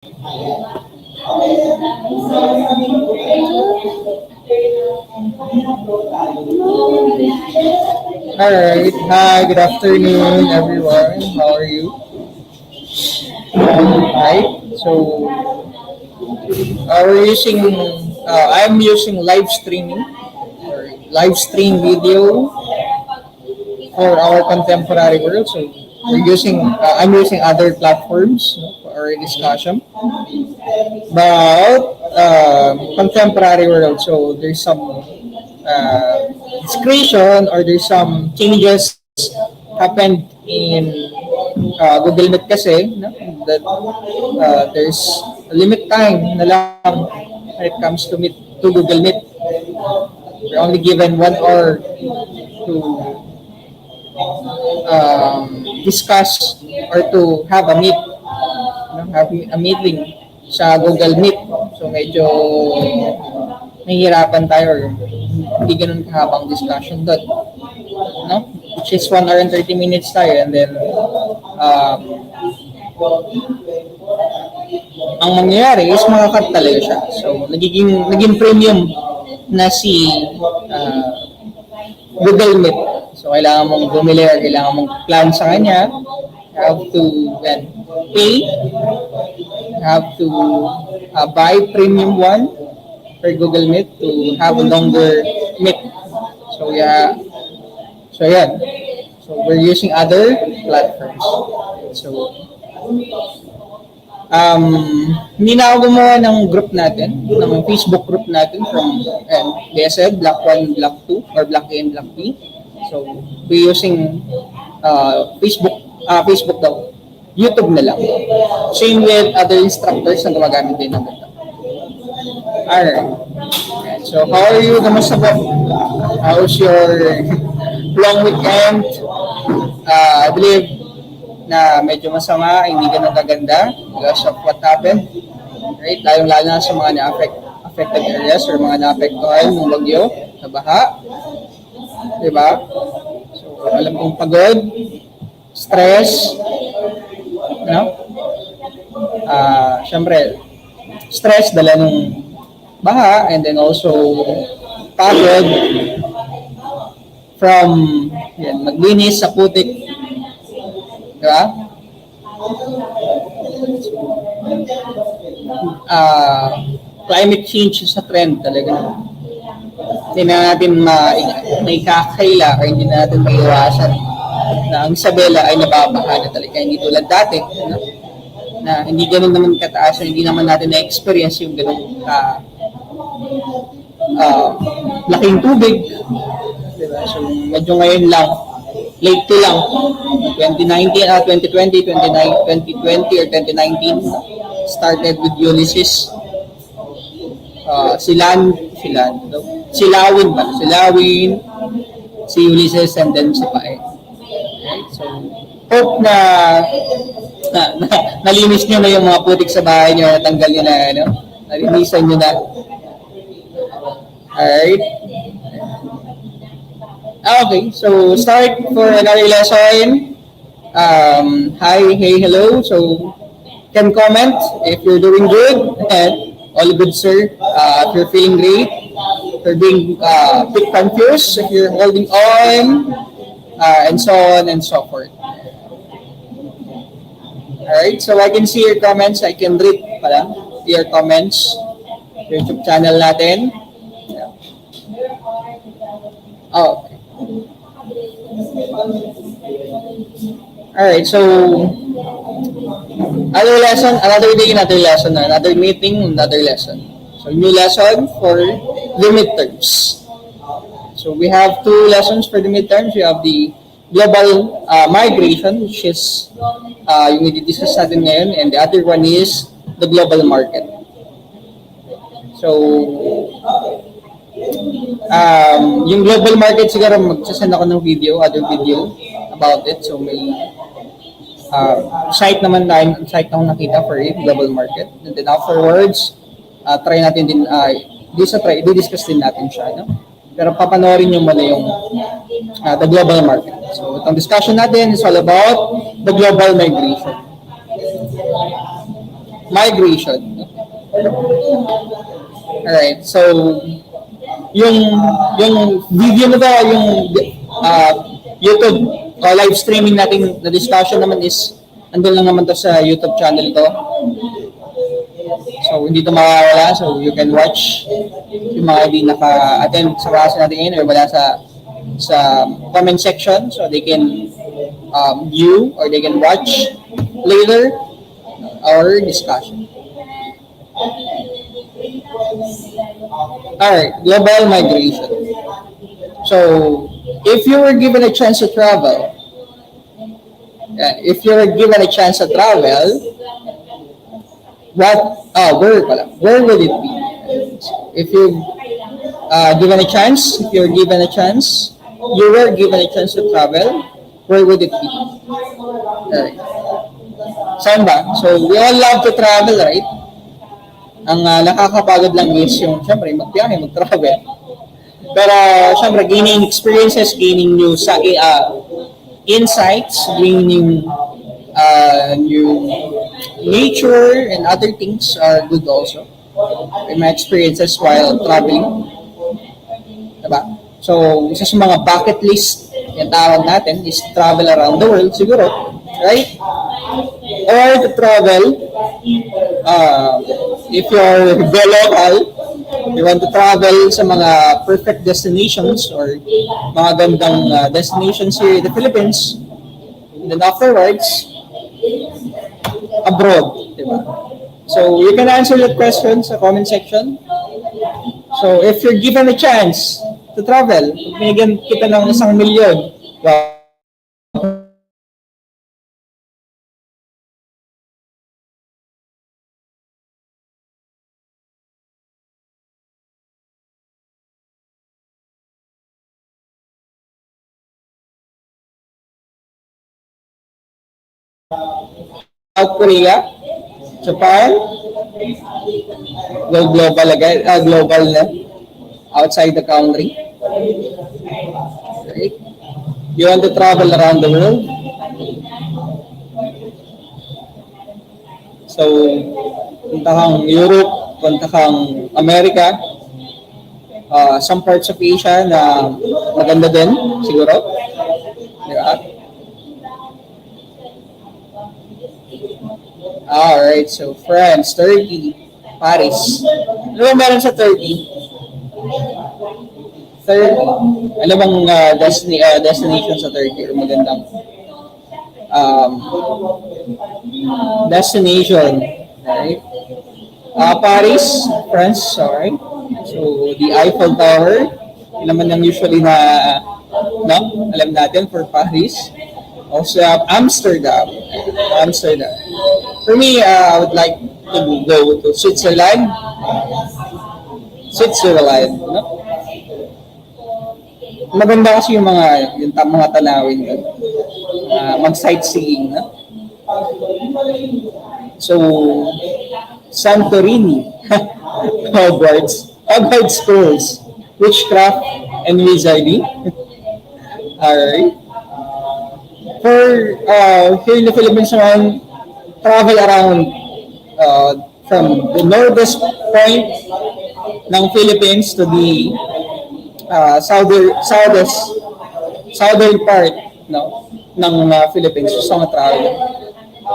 Alright, hi, good afternoon everyone. How are you? Right, so we're using, I'm using live streaming or live stream video for our contemporary world. So I'm using other platforms, for our discussion about contemporary world. So there's some discretion or there's some changes happened in Google Meet kasi, no? That there's a limit time na lang when it comes to Google Meet. We're only given 1 hour to discuss or to have a meet, have a meeting sa Google Meet. So medyo nahihirapan tayo or hindi ganun kahabang discussion doon. No? Which is 1 hour and 30 minutes tayo and then ang mangyayari is makakat talaga siya. So naging premium na si Google Meet. So kailangan mong bumili or kailangan mong plan sa kanya. You have to pay. You have to buy premium one for Google Meet to have a longer meet. So yeah. So yan. So we're using other platforms. So hindi na ako gumawa ng group natin, ng Facebook group natin from they said Block 1, Block 2, or Block A and Block B. So we're using Facebook daw. YouTube na lang. Same with other instructors na gumagamit din ng ganito. Alright. So how are you? Kamusta po? How's your long weekend? I believe na medyo masama, hindi ganun kaganda because of what happened. Right? Lalo na sa mga affected areas or mga naapektuhan ng bagyo, na baha. Diba? So, alam kong pagod, stress, syempre, stress dala nung baha and then also pagod from maglinis sa putik. Diba? Climate change sa trend talaga. Hindi na natin maikakaila o hindi na natin maiwasan na ang Isabela ay nababaha na talaga. Hindi tulad dati, no? Na hindi ganun naman kataas o hindi naman natin na-experience yung ganun laking tubig. Diba? So, medyo ngayon lang, late to lang, 2020 or 2019, started with Ulysses. Silawin, si Ulysses, and then si Pae. Okay? So, hope na nalinis nyo na yung mga putik sa bahay nyo, natanggal nyo na, nalinisan nyo na. Alright. Okay, so start for another lesson. Hi, hey, hello. So, can comment if you're doing good and all good, sir. If you're feeling great, if you're being a bit confused, if you're holding on, and so on and so forth. Alright, so I can see your comments. I can read your comments. YouTube channel natin. Oh, okay. Alright, so another day, another lesson, another meeting, another lesson. So new lesson for the midterms. So we have 2 lessons for the midterms. We have the global migration, which is yung i-discuss natin ngayon, and the other one is the global market. So yung global market, siguro magsasend ako ng other video about it. So may site na akong nakita for it, global market. And then afterwards, try natin din, i-discuss din natin siya. No? Pero papanoorin nyo muna yung the global market. So itong discussion natin is all about the global migration. migration. Alright, so yung video na to, yung uh, YouTube live streaming natin na discussion naman is andun lang naman to sa YouTube channel ko. So hindi to mawawala, so you can watch yung mga hindi naka-attend sa klase natin ngayon or wala sa comment section, so they can view or they can watch later our discussion. Alright, global migration. So, if you were given a chance to travel, where would it be? If you if you're given a chance, you were given a chance to travel, where would it be? Alright. Saan ba? So, we all love to travel, right? Ang nakakapagod lang is yung, syempre, magbiyahe, mag-travel. Pero, syempre, gaining experiences, gaining new insights, gaining new nature and other things are good also. In my experiences while traveling. Diba? So, isa sa mga bucket list yung tawag natin is travel around the world siguro. Right? Or to travel, if you're very local, you want to travel sa mga perfect destinations or mga gandang destinations here in the Philippines, and then afterwards, abroad. Diba? So, you can answer that question sa comment section. So, if you're given a chance to travel, binigyan kita ng 1,000,000, wow. South Korea, Japan, go global again, global na, outside the country. Right? You want to travel around the world? So, punta kang Europe, punta kang America, some parts of Asia na maganda din, siguro. Diba? Alright, so France, Turkey, Paris. Ano ba meron sa Turkey? Ano bang destination sa Turkey? Magandang destination. Right? Paris, France, alright. So, the Eiffel Tower. Yun naman yung usually na alam natin for Paris. Also, Amsterdam. For me, I would like to go to Switzerland. No? Maganda kasi yung mga tanawin doon. Mag-sightseeing, no? So, Santorini, Hogwarts schools, witchcraft and wizarding. Alright. For here in the Philippines naman, travel around from the northest point ng Philippines to the southern part ng Philippines. So, travel.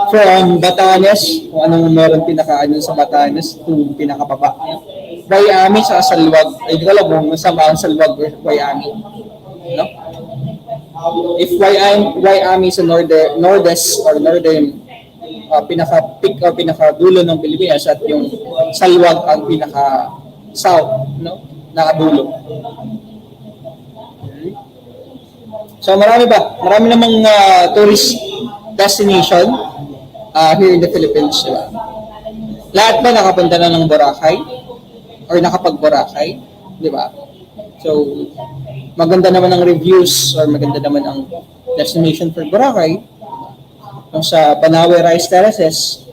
From Batanes, kung anong meron pinaka-ano sa Batanes to pinaka-baba. Bayami sa Salwag. Ay, di ko alam kung masama ang Salwag or Bayami. No? If Bayami sa nordest or northern pinaka-peak or pinaka-dulo ng Pilipinas at yung Salwag ang pinaka-south, no? Nakadulo. So marami namang tourist destination here in the Philippines, diba? Lahat ba nakapunta na ng Boracay or nakapag-Boracay, di ba? So maganda naman ang reviews or maganda naman ang destination for Boracay. Kung sa Banawe Rice Terraces,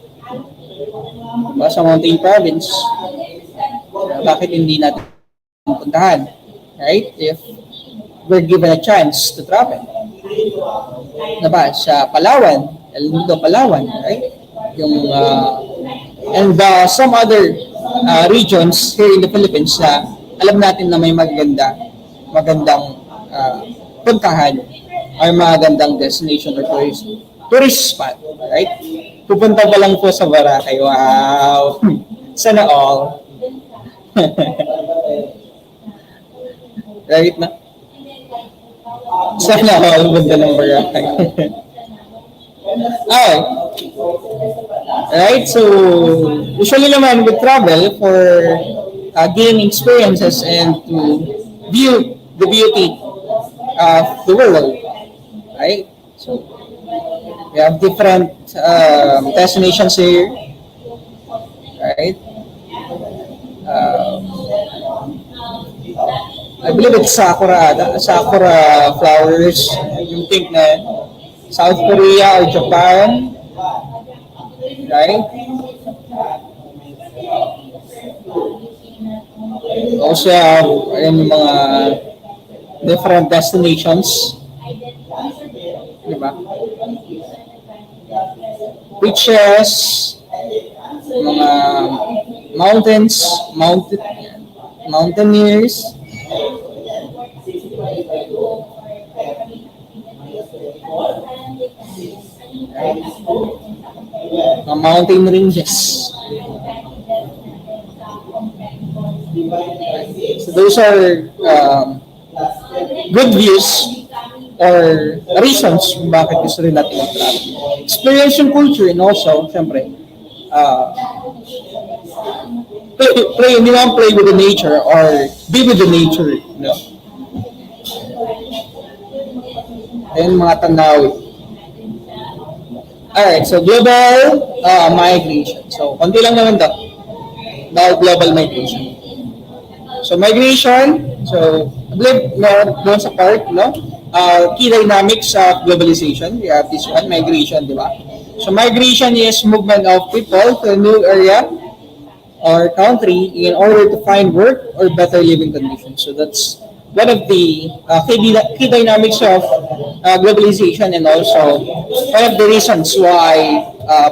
diba, sa Mountain Province, bakit hindi natin puntahan? Right? If we're given a chance to travel. Diba? Sa Palawan, El Nido, Palawan, right? Yung and some other regions here in the Philippines na alam natin na may magandang puntahan or magandang destination or tourist spot, right? Pupunta pa lang po sa Boracay. Wow! Sana all. Right na? Sana all punta ng Boracay. Okay. Right, so usually naman with travel for gaining experiences and to view the beauty of the world, right? So we have different destinations here, right? I believe it's Sakura flowers. You think na South Korea or Japan, right? Also have yung mga different destinations, diba? Beaches, mga mountaineers, mga mountain ranges. So those are good views or reasons kung bakit gusto rin natin mag-travel. Experience yung culture and also, syempre, hindi naman play with the nature or be with the nature, you know. And mga tanawi. Alright, so global migration. So, konti lang naman to. About global migration. So, migration, so, I believe doon sa part, no? Key dynamics of globalization. We have this one, migration, di ba? So, migration is movement of people to a new area or country in order to find work or better living conditions. So, that's one of the key dynamics of globalization and also one of the reasons why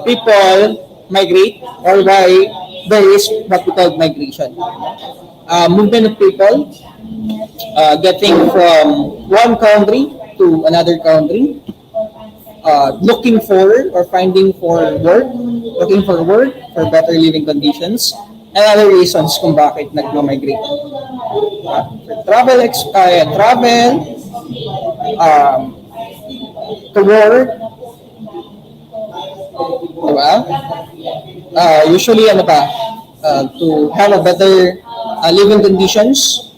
people migrate or why there is what we call migration. Movement of people getting from one country to another country, looking for or finding for work, looking for work for better living conditions, and other reasons kung bakit nag-migrate. Travel, to work, diba? Usually, to have a better living conditions,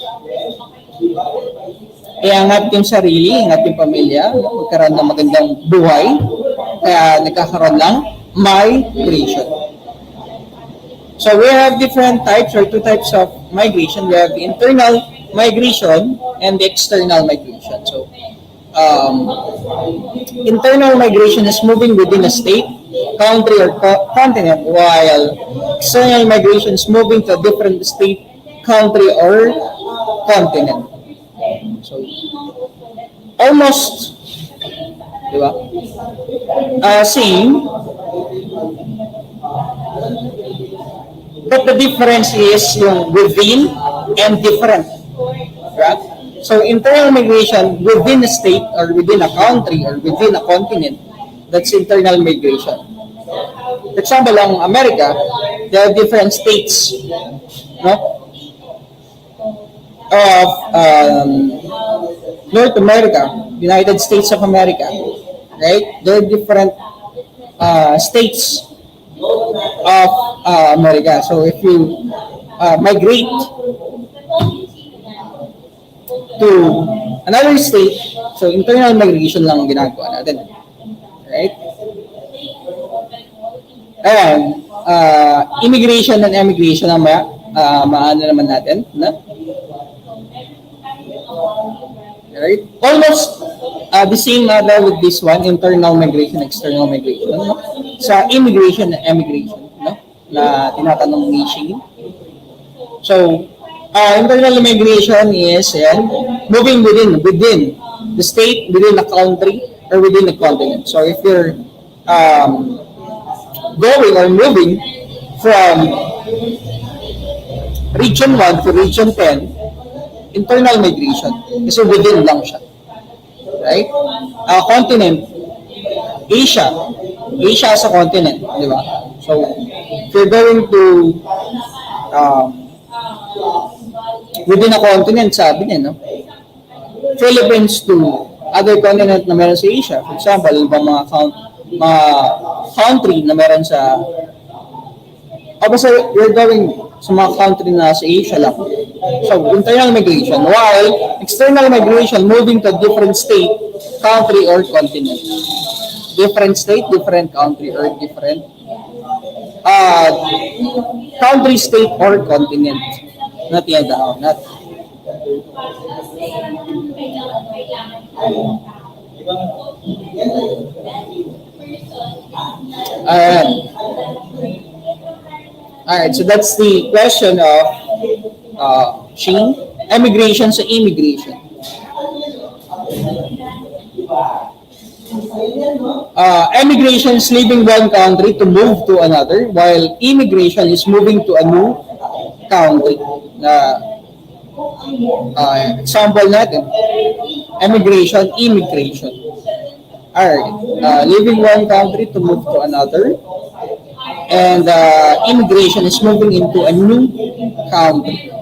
iangat yung sarili, iangat yung pamilya, magkaroon ng magandang buhay, kaya nagkakaroon ng migration. So we have different types or two types of migration. We have the internal migration and the external migration. So internal migration is moving within a state, country, or continent, while external migration is moving to a different state, country, or continent. So almost, diba? Same, but the difference is yung within and different, right? So internal migration within a state or within a country or within a continent, that's internal migration. For example, ang America, there are different states, no? Of North America, United States of America, right? There are different states of America. So if you migrate to another state, so internal migration lang ang ginagawa natin, right? And immigration and emigration ang maano naman natin, no? Right? Almost the same matter with this one, internal migration, external migration, no? Sa immigration and emigration, no? Na tinatanong ni Shane. So, internal migration is moving within the state, within the country, or within the continent. So, if you're going or moving from region 1 to region 10, internal migration. Kasi within lang siya. Right? Continent, Asia. Asia as a continent, di ba? So, if you're going to within a continent, sabi niya, no? Philippines to other continent na meron sa Asia. For example, mga country na meron sa basta you're going sa mga country na sa Asia lang. So, internal migration. While external migration, moving to different state, country, or continent. Different state, different country, or different country, state, or continent. Not yet down. Not. Alright, so that's the question of Shane. Emigration sa immigration. Emigration is leaving one country to move to another, while immigration is moving to a new country. Example natin, emigration, immigration. Alright, leaving one country to move to another, and immigration is moving into a new country.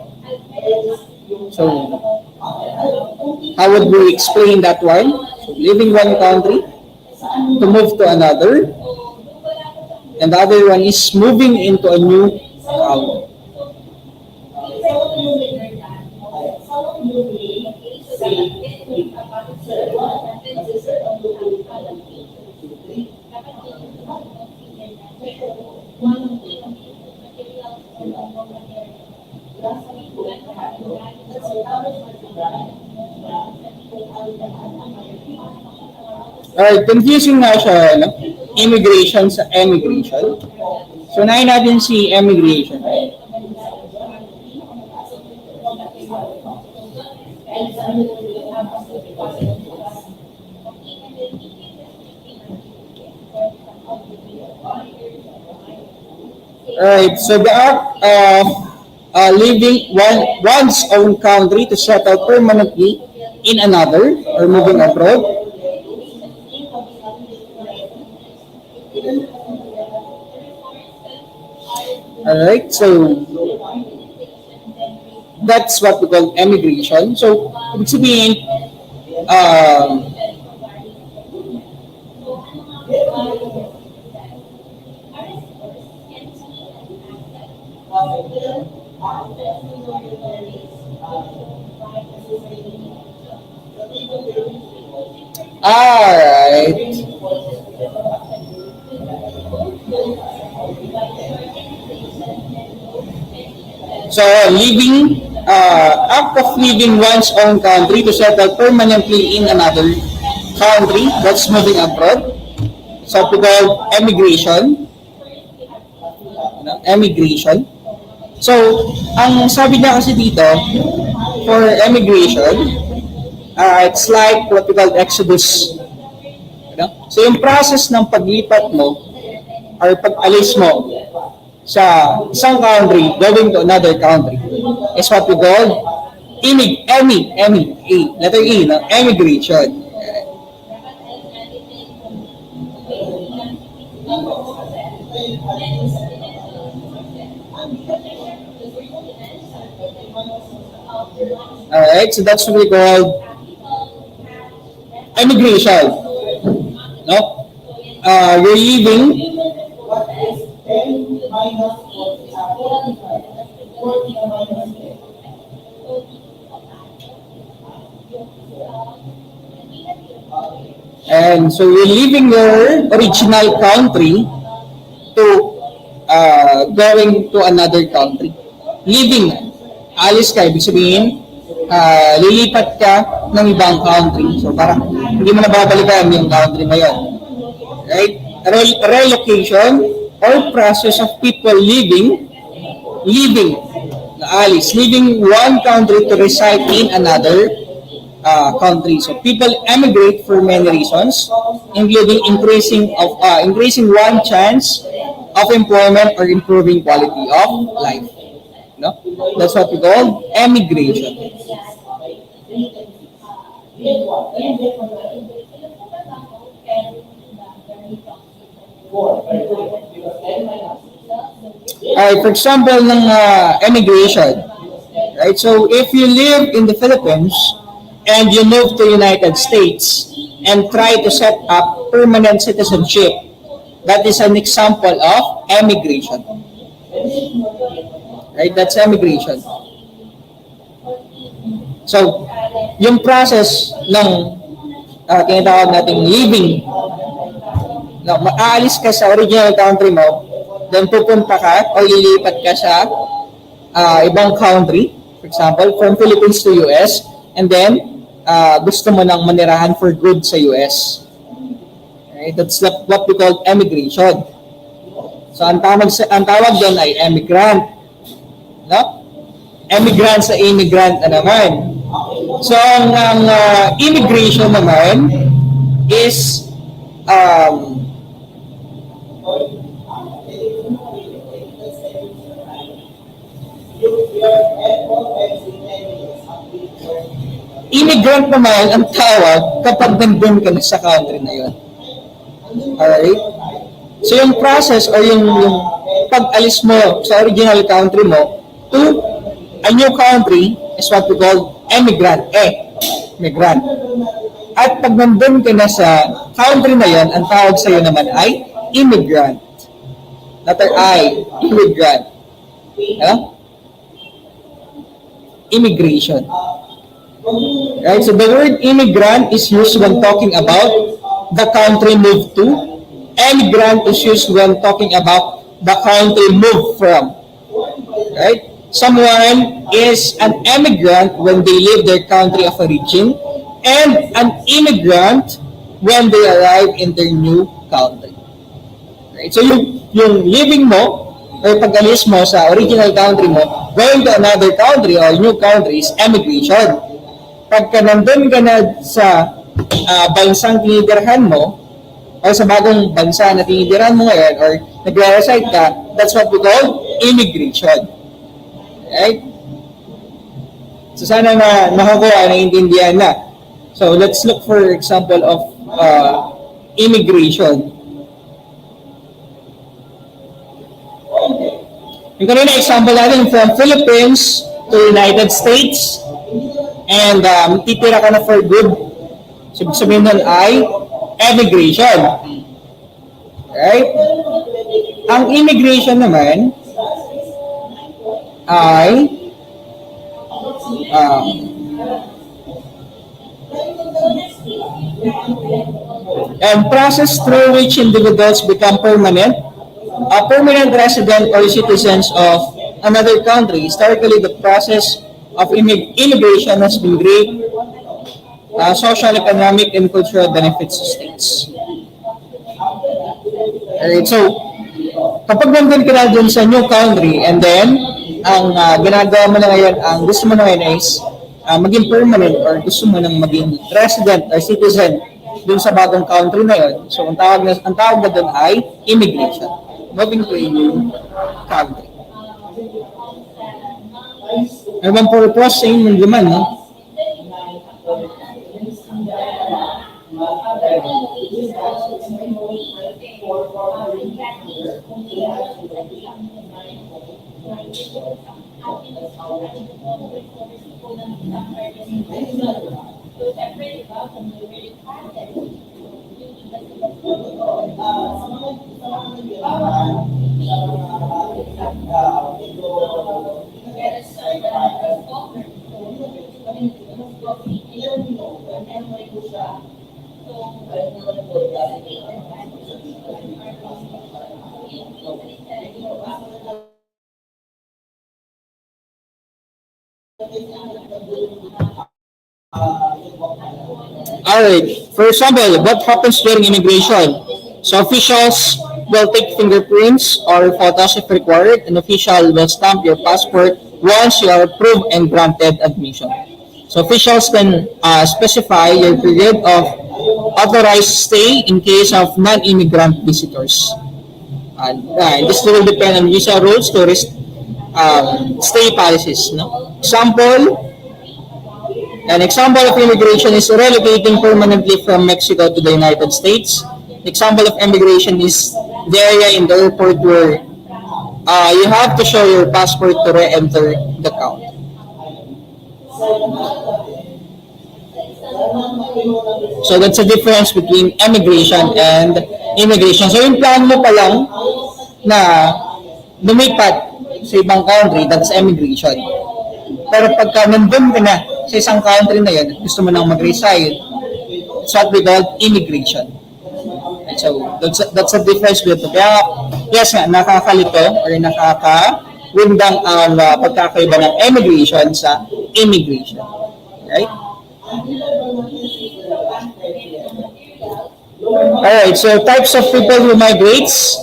So, how would we explain that one? So, leaving one country to move to another, and the other one is moving into a new country. Alright, confusing na siya, no? Immigration sa emigration. So, nahin natin si emigration. Alright, so the act of leaving one's own country to settle permanently in another or moving abroad. Alright, so that's what we call emigration. So, ibig sabihin, alright. So, act of leaving one's own country to settle permanently in another country, that's moving abroad. So, we call emigration. Emigration. So, ang sabi niya kasi dito, for emigration, it's like what we call exodus. So, yung process ng paglipat mo or pag-alis mo sa isang country going to another country is what we call letter E, no? Emigration. Alright, so that's what we call emigration. No? You're leaving and so you're leaving your original country to going to another country. Leaving, alis ka, ibig sabihin, lilipat ka ng ibang country. So parang hindi mo na babalikan yung country na yun. Right? Relocation or process of people leaving one country to reside in another country. So people emigrate for many reasons, including increasing one chance of employment or improving quality of life. No? That's what we call emigration. Alright, for example ng emigration, right? So if you live in the Philippines and you move to United States and try to set up permanent citizenship, that is an example of emigration. Right? That's emigration. So, yung process ng tinatawag nating living, no, aalis ka sa original country mo, then pupunta ka o lilipat ka sa ibang country, for example, from Philippines to US, and then gusto mo nang manirahan for good sa US. Right? That's what we call emigration. So ang tawag doon ay emigrant. No? Emigrant sa immigrant na naman. So ang immigration naman is immigrant naman ang tawag kapag nandun ka na sa country na yun. Alright? So yung process or yung pag-alis mo sa original country mo to a new country is what we call emigrant. Migrant. At pag nandun ka na sa country na yun, ang tawag sa'yo naman ay immigrant. Letter I, immigrant. Immigration. Right? So the word immigrant is used when talking about the country moved to. Emigrant is used when talking about the country moved from. Right? Someone is an emigrant when they leave their country of origin, and an immigrant when they arrive in their new country. Right? So yung living mo or pag-alis mo sa original country mo, going to another country or new country is emigration. Pagka nandun ka na sa bansang tinitirahan mo, or sa bagong bansa na tinitirahan mo ngayon, or nagre-reside ka, that's what we call immigration. Right? So sana na nakukuha, naiintindihan na. So let's look for example of immigration. Yung kanina example natin from Philippines to United States, and titira ka na for good. So sabihin nun ay emigration. Right? Ang immigration naman ay and process through which individuals become permanent resident or citizens of another country. Historically, the process of immigration has been great social, economic, and cultural benefits to states. Alright, so kapag nandun ka na dun sa new country, and then ang ginagawa mo na ngayon, ang gusto mo na ngayon is maging permanent or gusto mo nang maging resident or citizen dun sa bagong country na yun. So ang tawag na dun ay immigration. Moving to a new country. Ano bang purpose sa inyong naman, no? Alright, for example, what happens during immigration? So officials will take fingerprints or photos if required. An official will stamp your passport once you are approved and granted admission. So officials can specify your period of authorized stay in case of non-immigrant visitors. This will depend on visa rules, tourist stay policies. No? An example of immigration is relocating permanently from Mexico to the United States. Example of immigration is the area in the airport where you have to show your passport to re-enter the country. So that's the difference between emigration and immigration. So yung plan mo pa lang na lumipat sa ibang country, that's emigration. Pero pagka nandun ka na sa isang country na yun, gusto mo nang mag-reside, it's what we call immigration. And so that's the difference between. Kaya yes nga, nakakalito or nakakawindang ang pagkakaiba ng emigration sa immigration. Right? Alright, so types of people who migrates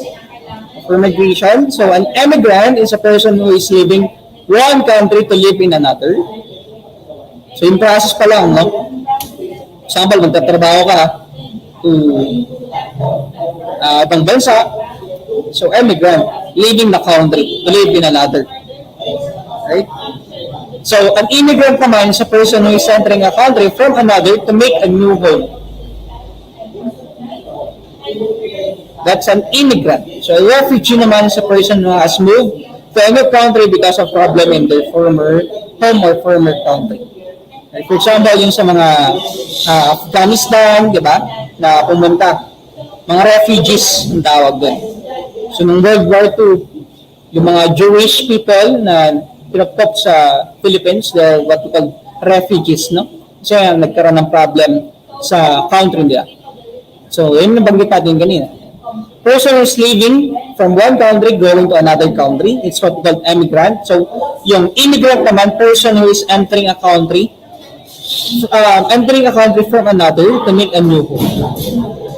for migration. So an emigrant is a person who is leaving one country to live in another. So yung process pa lang, no? Example, magtatrabaho ka to ibang bansa. So emigrant, leaving the country to live in another. Right? So an immigrant naman is a person who is entering a country from another to make a new home. That's an immigrant. So a refugee naman is a person who has moved to a new country because of problem in their former home or former country. Like for example, yung sa mga Afghanistan, di ba, na pumunta, mga refugees ang tawag doon. So nung World War II, yung mga Jewish people na pinapok sa Philippines, they're what we call refugees, no? Kasi nagkaroon ng problem sa country nila. So, yun yung nabanggit natin kanina. Person who's leaving from one country going to another country, it's what we call emigrant. So, yung immigrant naman, person who is entering a country from another to make a new home.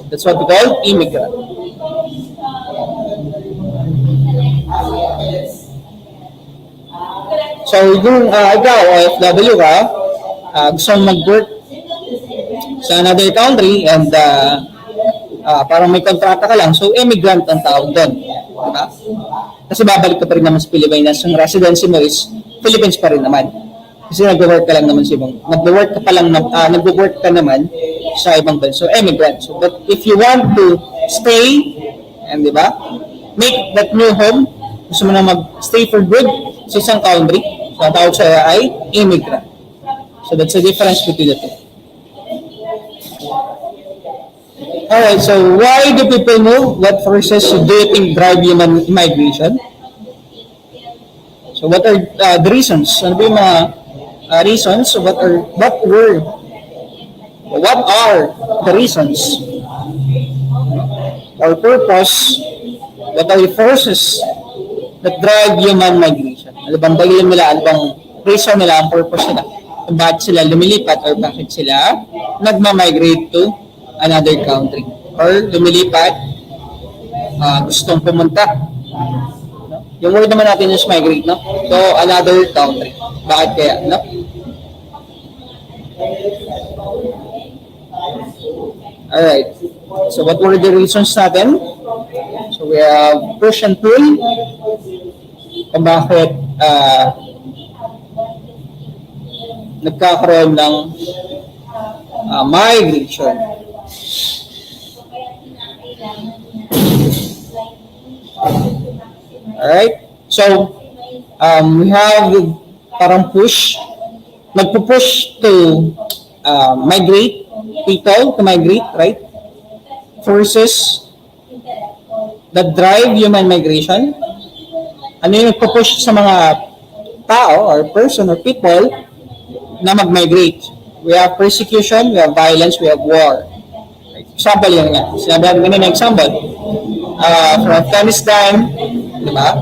That's what we call immigrant. So, yung ikaw, OFW ka, gusto mong mag-work sa another country and parang may kontrata ka lang, so immigrant ang tawag doon. Diba? Kasi babalik ka pa rin naman sa Pilipinas, yung residency mo is Philippines pa rin naman. Kasi nag-work ka lang naman sa ibang, nag-work ka naman sa ibang bansa. So, immigrant. So, but if you want to stay, and di ba, make that new home, gusto mo na mag-stay for good sa isang country, so ang tawag sa'yo ay immigrant. So that's the difference between the two. Alright, so why do people move? What forces do you think drive human migration? So what are the reasons? Ano ba yung mga reasons? So what are the reasons? Or purpose? What are the forces that drive human migration? Ano bang dahilan nila? Ano bang reason nila? Ang purpose nila? Bakit sila lumilipat or bakit sila nagma-migrate to another country? Or lumilipat, gustong pumunta. No? Yung word naman natin is migrate, no? To another country. Bakit kaya, no? Alright. So what were the reasons natin? So we have push and pull. Kung bakit nagkakaroon ng migration. Alright? So, we have parang push. Nagpo-push to migrate, people to migrate, right? Forces that drive human migration. Ano yung nagpo-push sa mga tao or person or people na mag-migrate? We have persecution, we have violence, we have war. Example yun nga. Sinabi natin ganun na example. From Afghanistan, di ba?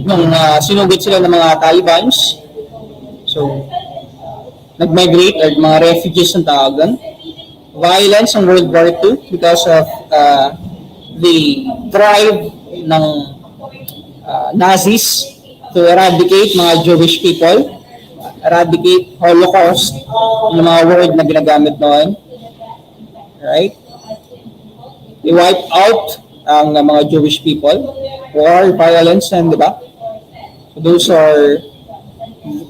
Nung sinugod sila ng mga Talibans. So, nag-migrate or mga refugees ang tawagan. Violence ng World War II because of the drive ng Nazis to eradicate mga Jewish people, eradicate Holocaust, yung mga word na ginagamit noon. Right? They wipe out ang mga Jewish people. war, violence, and di ba? Those are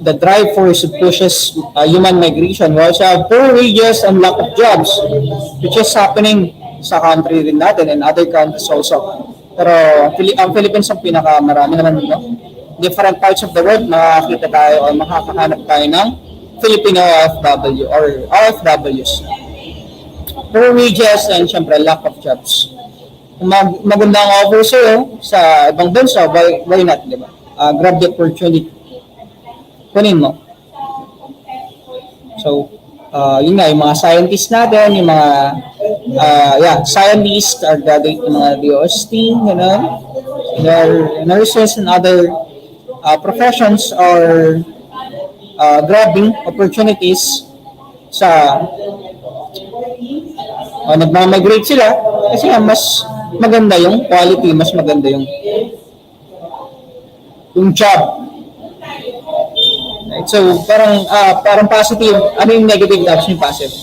the drive force that pushes human migration. We also have poor wages and lack of jobs, which is happening sa country rin natin and other countries also. Pero ang Philippines ang pinakamarami naman, no? Different parts of the world, makakita tayo o makakahanap tayo ng Filipino OFW or OFWs. Poor wages and syempre lack of jobs. Kung magandang offer sa'yo sa ibang bansa, why not, di ba? Grab the opportunity. Kunin mo. So, yun nga, yung mga scientists natin, yung mga scientists are graduate ng mga DOST, you know, their nurses and other professions are grabbing opportunities sa nagmamigrate sila kasi mas maganda yung quality, mas maganda yung job. Right? So, parang positive. Ano yung negative tapos yung positive?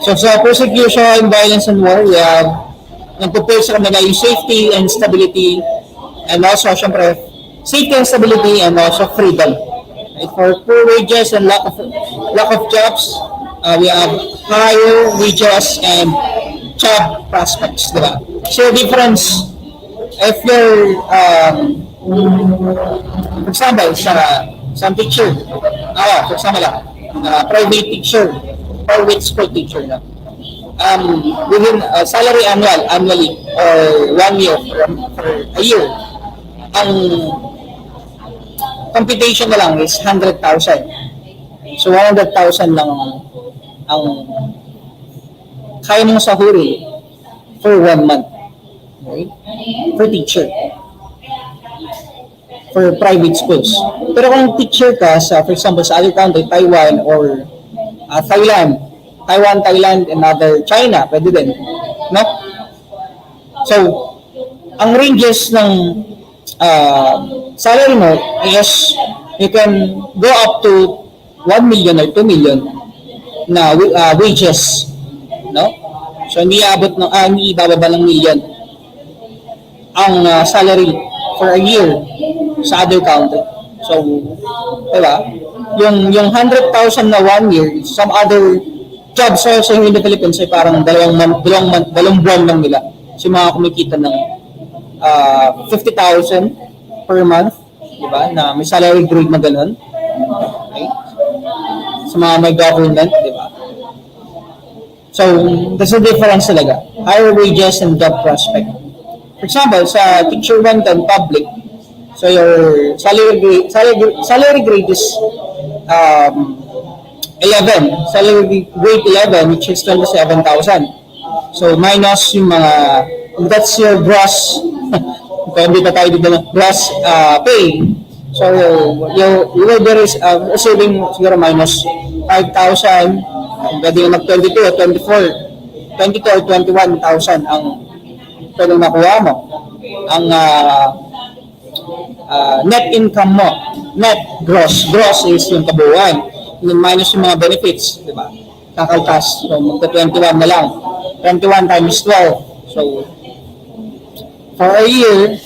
So, sa persecution, violence, and war, we have nagpo-pose sa kanila yung safety and stability and also, syempre, safety and stability and also freedom. Right? For poor wages and lack of jobs, we have higher wages and job prospects, di ba? So, difference, if you're, for example, sa teacher, for example, private teacher, private school teacher, no? Within salary annually, or 1 year, for a year, ang computation na lang is 100,000. So, 100,000 lang ang kaya mong sahuri for 1 month. Okay? For teacher. For private schools. Pero kung teacher ka sa, for example, sa other country, Taiwan or Thailand, and other China, pwede din. No? So, ang ranges ng salary mo is you can go up to 1 million or 2 million na wages. No? So, hindi ibababa ng million ang salary for a year sa other country. So, diba? Yung 100,000 na 1 year, some other jobs also in the Philippines ay parang dalawang buwan lang nila. So, mga kumikita ng 50,000 per month, diba? Na may salary grade na ganun. Okay? Sa mga may government, diba? So, that's the difference talaga. Higher wages and job prospect. For example, sa teacher 1 and public, so your salary grade is 11. Salary grade 11, which is 27,000. So, minus yung mga, that's your gross, hindi pa tayo dito na, gross pay. So, you will be receiving siguro minus 5,000, pwede yung mag-22 or 24, 22 or 21,000 ang pwedeng makuha mo. Ang net income mo, gross is yung kabuuan. Yung minus yung mga benefits, di ba? Kakaltas. So, magka-21 na lang. 21 times 12. So, for a year,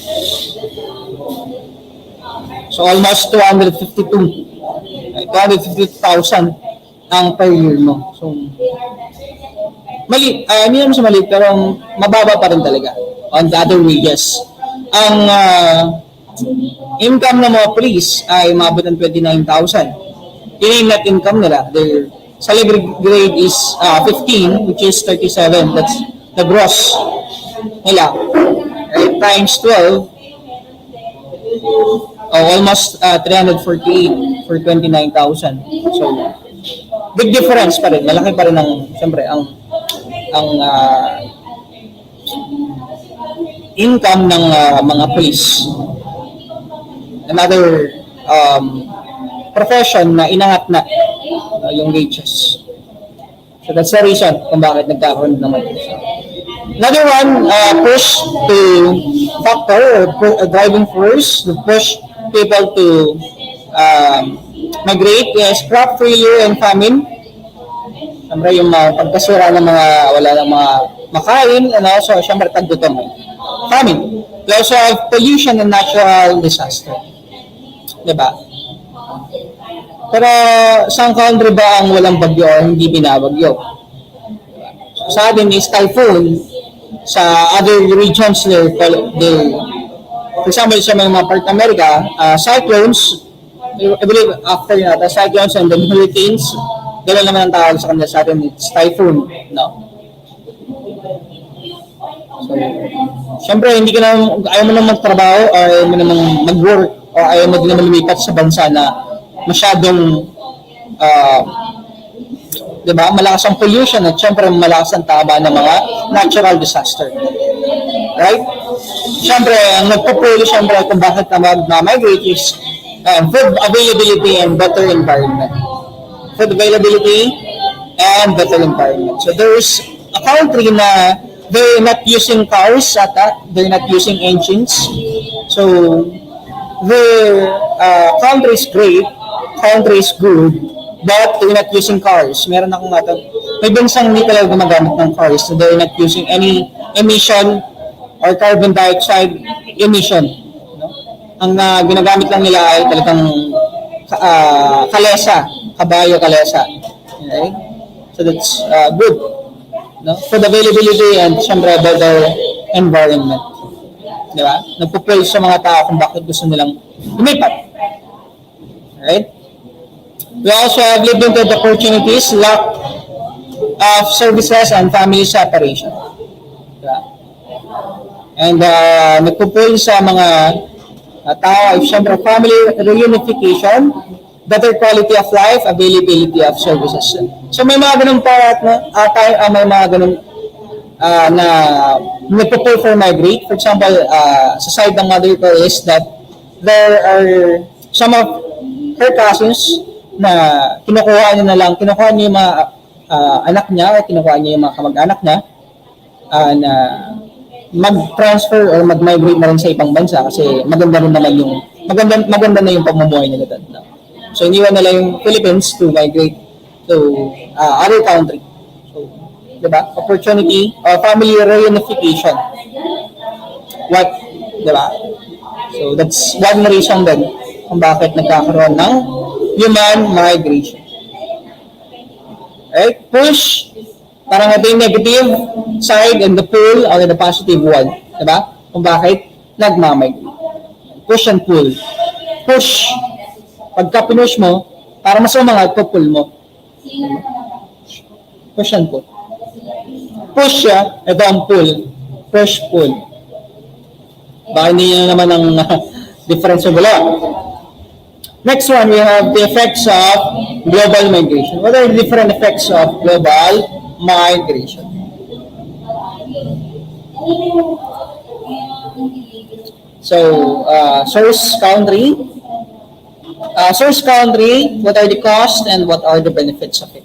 so almost 252,000 ang per year mo. So, mali, hindi naman siya mali, pero mababa pa rin talaga on the other wages. Ang income ng mga police ay maabot ng 29,000. Yun yung net income nila. Their salary grade is 15, which is 37. That's the gross nila. Right? Times 12, almost 348 for 29,000. So, big difference pa rin. Malaki pa rin siyempre, ang income ng mga police. Another profession na inangat na yung wages. So that's the reason kung bakit nagkakaroon naman. Another one, push to factor or driving force to push people to migrate is crop failure and famine. Siyempre yung pagkasura ng mga wala ng mga makain and also siyempre taggutom. famine. We also have pollution and natural disaster. Diba? Pero saan country ba ang walang bagyo o hindi binabagyo? Sa atin is typhoon. Sa other regions, for example, sa mga part ng America, cyclones, I believe after yata, cyclones and then hurricanes, gano'n naman ang tawag sa kanila. Sa atin, it's typhoon. No? So, syempre, hindi ka na, ayaw mo naman magtrabaho o ayaw mo naman mag-work o ayaw mo din naman lumipat sa bansa na masyadong diba, malakas ang pollution at syempre malakas ang taba ng mga natural disaster. Right? Syempre, ang nagpo-pull syempre kung bakit na mag-migrate is food availability and better environment. Food availability and better environment. So there's a country na they're not using cars at that, they're not using engines. So the country is great, country is good, but they're not using cars. Meron akong may bansang hindi talaga gumagamit ng cars, so they're not using any emission or carbon dioxide emission. No? Ang ginagamit lang nila ay talagang kalesa, kabayo kalesa. Okay? So that's good. No? Food availability and syempre better environment. Di ba? Nagpo-praise sa mga tao kung bakit gusto nilang lumipat. Right? We also have limited opportunities, lack of services, and family separation. Diba? And nagpo-pull sa mga tao ay syempre family reunification, better quality of life, availability of services. So may mga ganun pa, may mga ganun na nagpo-pull for migrate. For example, sa side ng mother ko is that there are some of her cousins na kinukuha niya yung mga anak niya, kinukuha niya yung mga kamag-anak niya na mag-transfer or mag-migrate na rin sa ibang bansa kasi maganda na yung pamumuhay nila doon. No? So iniwan nila yung Philippines to migrate to other country. So, diba? Opportunity or family reunification. Diba? So that's one reason din kung bakit nagkakaroon ng human migration. Right? Push, parang ito yung negative side and the pull or the positive one. Diba? Kung bakit nagmamigrate. Push and pull. Push. Pagka pinush mo, para mas umangat, pull mo. Push and pull. Push siya, ito ang pull. Push, pull. Baka hindi nyo naman ang difference ng dalawa. Next one, we have the effects of global migration. What are the different effects of global migration? So, source country. Source country, what are the costs and what are the benefits of it?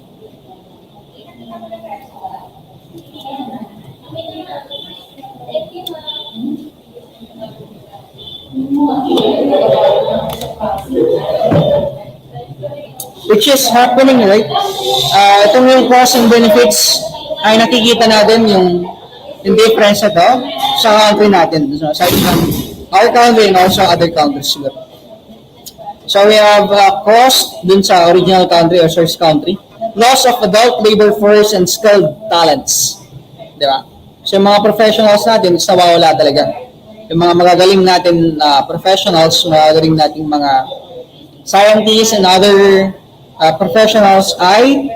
Which is happening, right? Itong yung costs and benefits ay nakikita natin yung difference na to sa country natin. So, sa our country and also other countries. So we have cost dun sa original country or source country. Loss of adult labor force and skilled talents. Di ba? So yung mga professionals natin, is nawawala talaga. Yung mga magagaling natin professionals, magagaling nating mga scientists and other professionals ay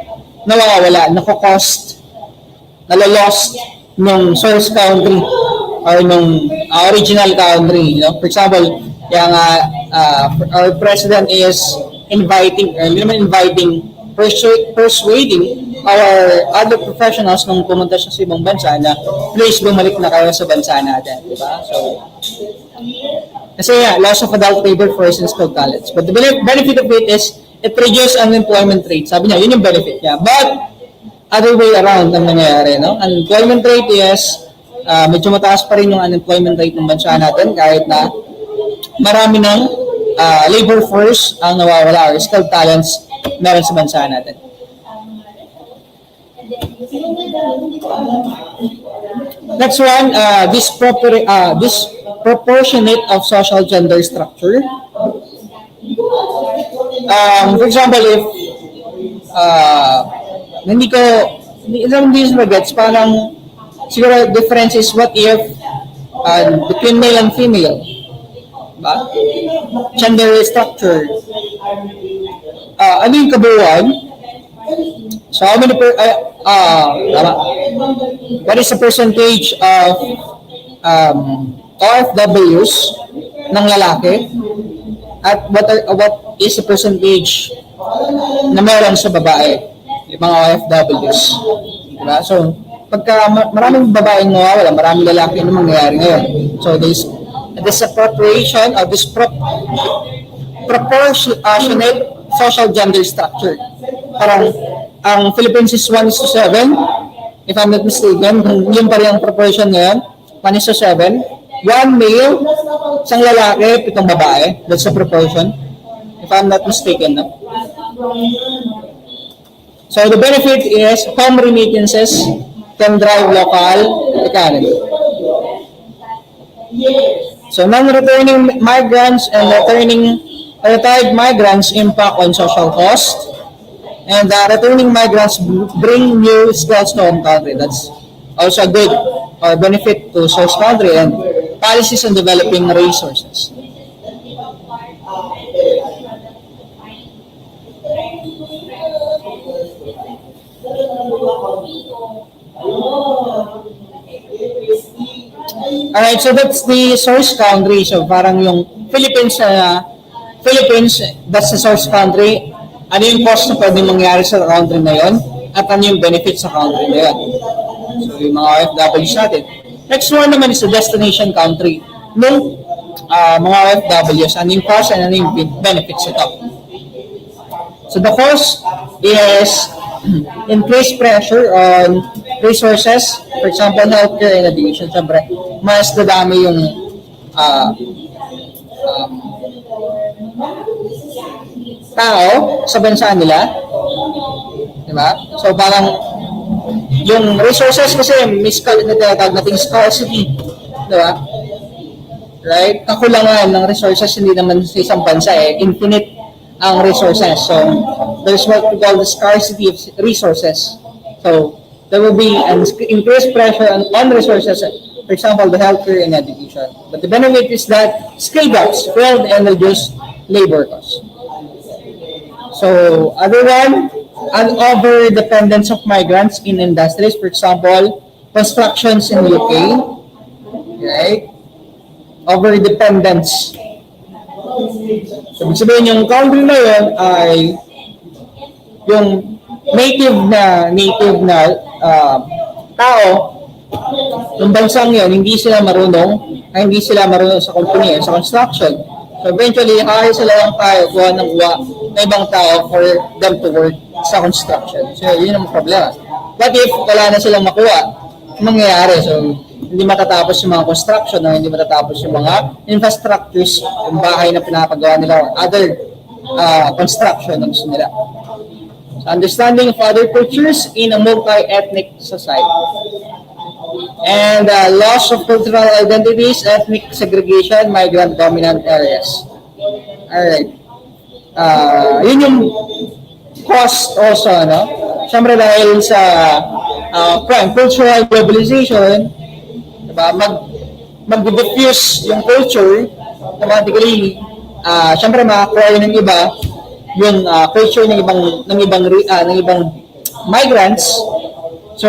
nawawala, nako-cost, nalolost ng source country or ng original country. You know? For example, yung our president is persuading our other professionals nung pumunta siya sa ibang bansa na please bumalik na kayo sa bansa natin, di ba? So, kasi loss of adult labor force and skilled talents. But the benefit of it is it reduces unemployment rate. Sabi niya, yun yung benefit niya. But, other way around ang nangyayari, no? Unemployment rate is medyo mataas pa rin yung unemployment rate ng bansa natin kahit na marami ng labor force ang nawawala or skilled talents meron sa bansa natin. Next one, disproportionate of social gender structure. For example, if hindi ko hindi ko gets parang siguro difference is what if between male and female, ba? Gender structure. Ano yung kabuuan? So how many tama. What is the percentage of OFWs ng lalaki? At what is the percentage na meron sa babae? Yung mga OFWs. Diba? So, pagka maraming babaeng nawawala, maraming lalaki na mangyayari ngayon. So, this appropriation of this proportionate social gender structure. Parang, ang Philippines is 1:7. If I'm not mistaken, yun pa rin ang proportion ngayon. 1:7. 1 male, isang lalaki, 7 babae. That's the proportion. If I'm not mistaken. No? So the benefit is home remittances can drive local economy. So non-returning migrants and retired migrants impact on social cost. And returning migrants bring new skills to home country. That's also a good or benefit to source country and policies on developing resources. Alright, so that's the source country. So parang yung Philippines, that's the source country. Ano yung cost na pwedeng mangyari sa country na yon at ano yung benefit sa country na yon. So yung mga OFWs natin. Next one naman is the destination country. Nung mga OFWs, ano yung cost and ano yung benefits ito. So the cost is increased pressure on resources. For example, healthcare and education. Siyempre, mas dadami yung tao sa bansa nila. Diba? So parang yung resources kasi may tinatawag nating scarcity. Diba? Right? Kakulangan ng resources hindi naman sa isang bansa infinite ang resources. So there's what we call the scarcity of resources. So there will be an increased pressure on resources. For example, the healthcare and education. But the benefit is that skill gaps filled and reduced labor costs. So other one, an over-dependence of migrants in industries. For example, constructions in UK, right? Over-dependence. So, sabihin yung country na yun ay yung native na tao ng bansang yun, hindi sila marunong sa company, sa construction. So eventually, kaya sila lang kuha ng ibang tao for them to work sa construction. So yun ang problema. But if wala na silang makuha, mangyayari? So hindi matatapos yung mga construction o hindi matatapos yung mga infrastructures, yung bahay na pinapagawa nila or other construction na gusto nila. So understanding of other cultures in a multi-ethnic society. And loss of cultural identities, ethnic segregation, migrant-dominant areas. Alright. Yun yung cost also, no? Siyempre dahil sa cultural globalization, diba, mag-diffuse yung culture, automatically, siyempre makakuha ng iba yung culture ng ibang migrants. So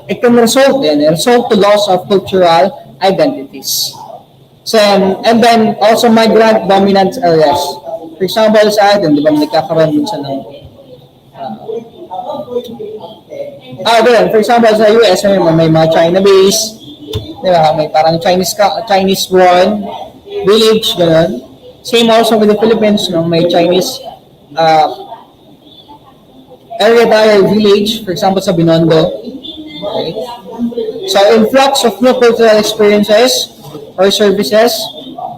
it can result to loss of cultural identities. So, and then also migrant dominant areas. For example, sa atin, di ba, nagkakaroon minsan ng for example, sa US, may mga China base, di ba, may parang Chinese born village, gano'n. Same also with the Philippines, may Chinese area tayo, village, for example, sa Binondo. Okay. So, influx of new cultural experiences or services.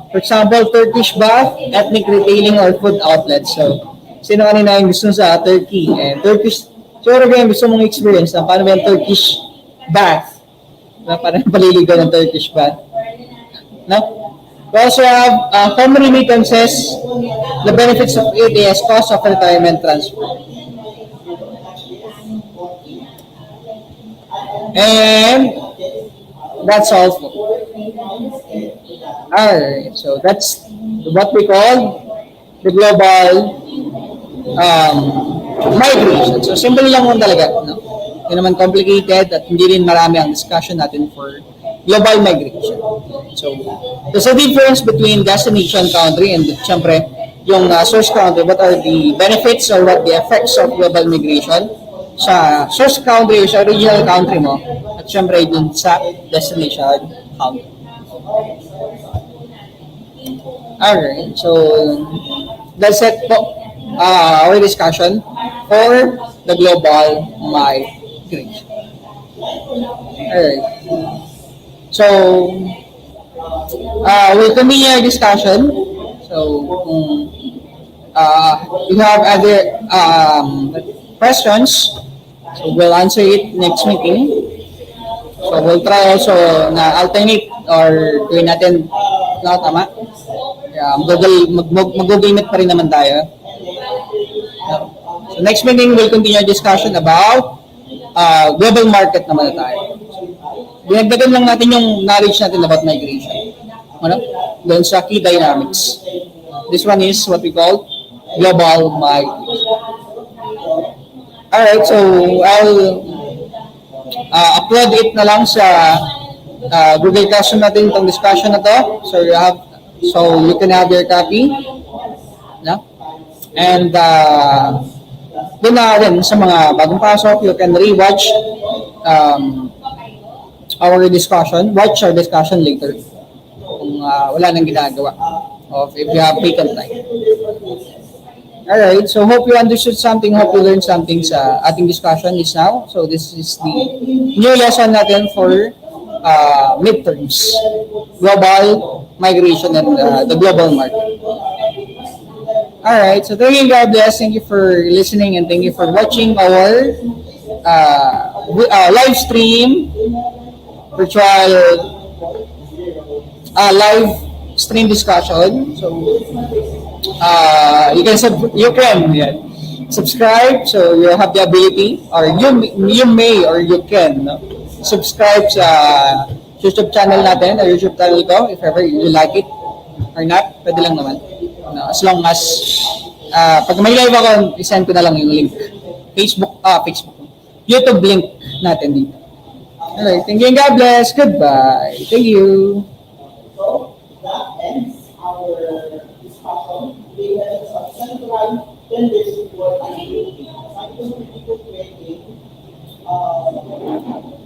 For example, Turkish bath, ethnic retailing, or food outlets. So, Sino kanina yung gusto sa Turkey? And Turkish, siguro yung gusto mong experience na paano ba yung Turkish bath? Na parang paliligaw ng Turkish bath. No? We also have common remittances. The benefits of it is cost of retirement transfer. And that's all. Alright, so that's what we call the global migration. So simple lang mo talaga. No? Hindi naman complicated at hindi rin marami ang discussion natin for global migration. So there's a difference between destination country and syempre yung source country. What are the benefits or what the effects of global migration sa source country or sa original country mo at syempre dun sa destination country. Alright, so that's it po. Our discussion for the global migration. Alright. So, we'll continue our discussion. So, you have other questions, so we'll answer it next meeting. So, we'll try also na alternate or gawin natin na tama. Mag-Google Meet pa rin naman tayo. So, next meeting, we'll continue our discussion about global market naman na tayo. Dinagdagan lang natin yung knowledge natin about migration. Ano? Doon sa key dynamics. This one is what we call global migration. Alright, so I'll upload it na lang sa Google Classroom natin itong discussion na to. So you can have your copy. No? And doon na rin sa mga bagong pasok, you can rewatch our discussion, watch our discussion later kung wala nang ginagawa of if you have vacant time. Alright, so hope you understood something, hope you learned something sa ating discussion is now. So this is the new lesson natin for midterms, global migration and the global market. Alright, so thank you, God bless. Thank you for listening and thank you for watching our live stream, virtual live stream discussion. So you can subscribe, so you have the ability, or you may or you can subscribe sa YouTube channel natin, or YouTube channel ko, if ever you like it or not, pwede lang naman. As long as pag may live ako, isend ko na lang yung link. Facebook, YouTube link natin dito. Alright, thank you and God bless. Goodbye. Thank you.